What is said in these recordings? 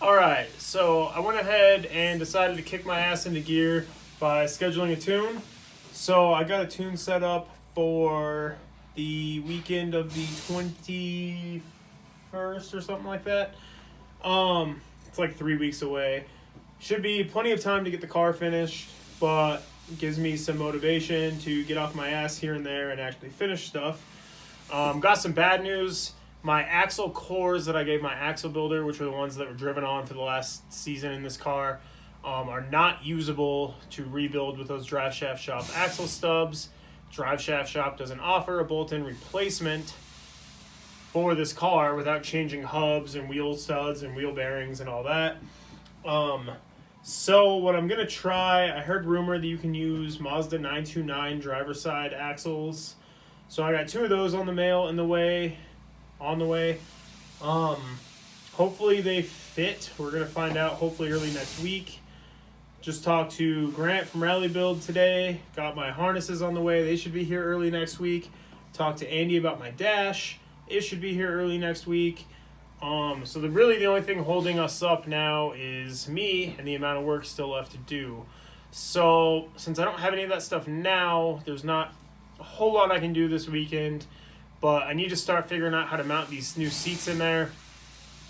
All right, so I went ahead and decided to kick my ass into gear by scheduling a tune. So I got a tune set up for the weekend of the 21st or something like that. It's like 3 weeks away. Should be plenty of time to get the car finished, but it gives me some motivation to get off my ass here and there and actually finish stuff. Got some bad news. My axle cores that I gave my axle builder, which were the ones that were driven on for the last season in this car, are not usable to rebuild with those Drive Shaft Shop axle stubs. Drive Shaft Shop doesn't offer a bolt-in replacement for this car without changing hubs and wheel studs and wheel bearings and all that. So what I'm going to try, I heard rumor that you can use Mazda 929 driver side axles. So I got two of those on the way. Hopefully they fit. We're gonna find out hopefully early next week. Just talked to Grant from Rally Build today. Got my harnesses on the way. They should be here early next week. Talked to Andy about my dash. It should be here early next week. So the only thing holding us up now is me and the amount of work still left to do. So since I don't have any of that stuff now, there's not a whole lot I can do this weekend. But I need to start figuring out how to mount these new seats in there.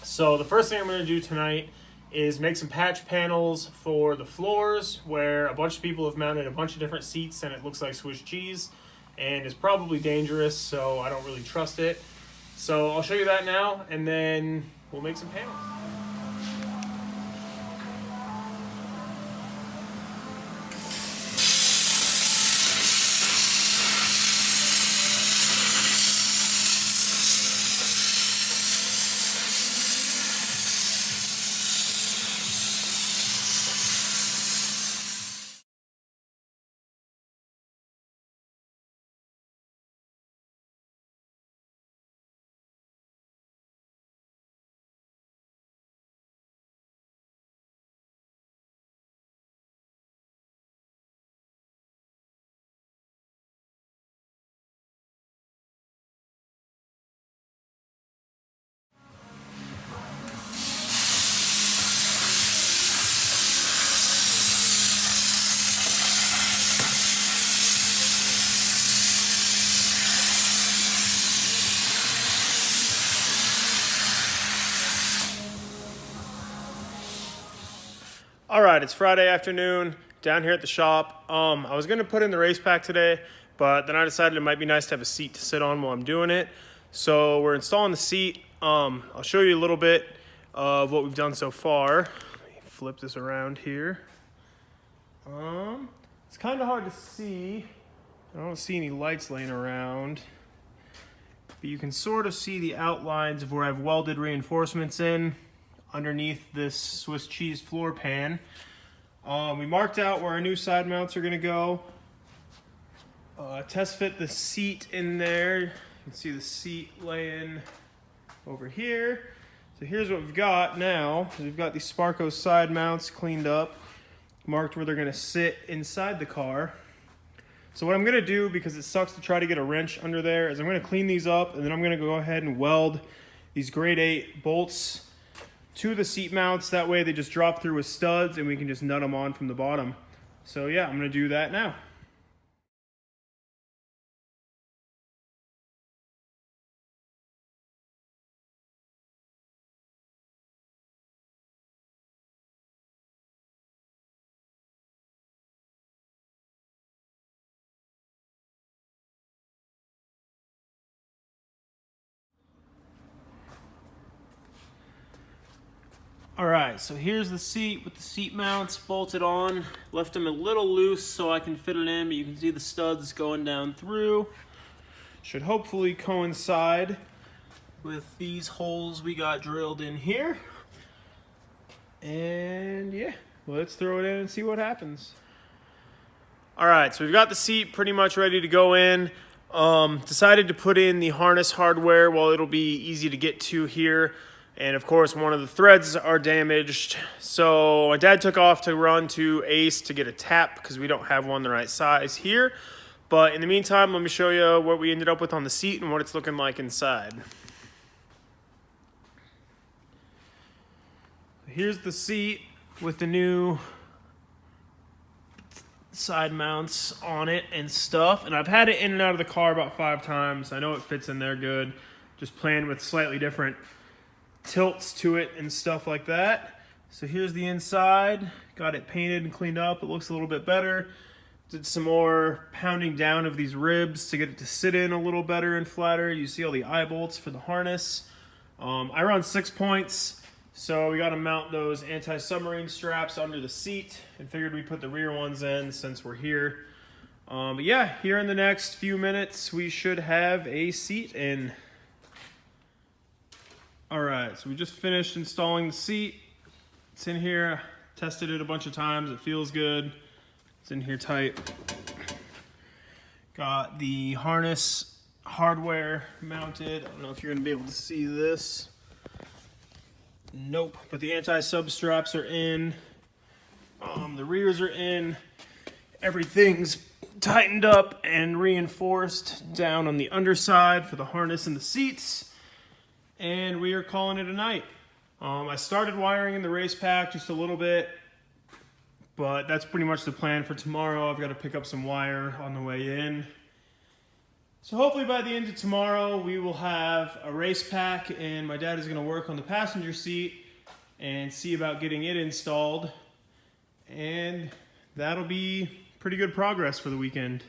So the first thing I'm going to do tonight is make some patch panels for the floors where a bunch of people have mounted a bunch of different seats and it looks like Swiss cheese and is probably dangerous, so I don't really trust it. So I'll show you that now and then we'll make some panels. All right, it's Friday afternoon down here at the shop. I was going to put in the race pack today, but then I decided it might be nice to have a seat to sit on while I'm doing it. So we're installing the seat. I'll show you a little bit of what we've done so far. Let me flip this around here. It's kind of hard to see. I don't see any lights laying around. But you can sort of see the outlines of where I've welded reinforcements in underneath this Swiss cheese floor pan. We marked out where our new side mounts are going to go. Test fit the seat in there. You can see the seat laying over here. So here's what we've got now. We've got these Sparco side mounts cleaned up, marked where they're going to sit inside the car. So what I'm going to do, because it sucks to try to get a wrench under there, is I'm going to clean these up and then I'm going to go ahead and weld these grade 8 bolts to the seat mounts. That way they just drop through with studs and we can just nut them on from the bottom. So yeah, I'm going to do that now. All right, so here's the seat with the seat mounts bolted on. Left them a little loose so I can fit it in, but you can see the studs going down through. Should hopefully coincide with these holes we got drilled in here. And yeah, let's throw it in and see what happens. All right, so we've got the seat pretty much ready to go in. Decided to put in the harness hardware while it'll be easy to get to here. And of course, one of the threads are damaged. So my dad took off to run to Ace to get a tap because we don't have one the right size here. But in the meantime, let me show you what we ended up with on the seat and what it's looking like inside. Here's the seat with the new side mounts on it and stuff. And I've had it in and out of the car about 5 times. I know it fits in there good. Just playing with slightly different tilts to it and stuff like that. So here's the inside. Got it painted and cleaned up. It looks a little bit better. Did some more pounding down of these ribs to get it to sit in a little better and flatter. You see all the eye bolts for the harness. I run 6 points, so we got to mount those anti-submarine straps under the seat, and figured we'd put the rear ones in since we're here. But yeah, here in the next few minutes, we should have a seat in. All right, so we just finished installing the seat. It's in here. Tested it a bunch of times. It feels good. It's in here tight. Got the harness hardware mounted. I don't know if you're gonna be able to see this. Nope, but the anti-sub straps are in. The rears are in. Everything's tightened up and reinforced down on the underside for the harness and the seats. And we are calling it a night. I started wiring in the race pack just a little bit, but that's pretty much the plan for tomorrow. I've got to pick up some wire on the way in. So hopefully by the end of tomorrow, we will have a race pack, and my dad is going to work on the passenger seat and see about getting it installed. And that'll be pretty good progress for the weekend.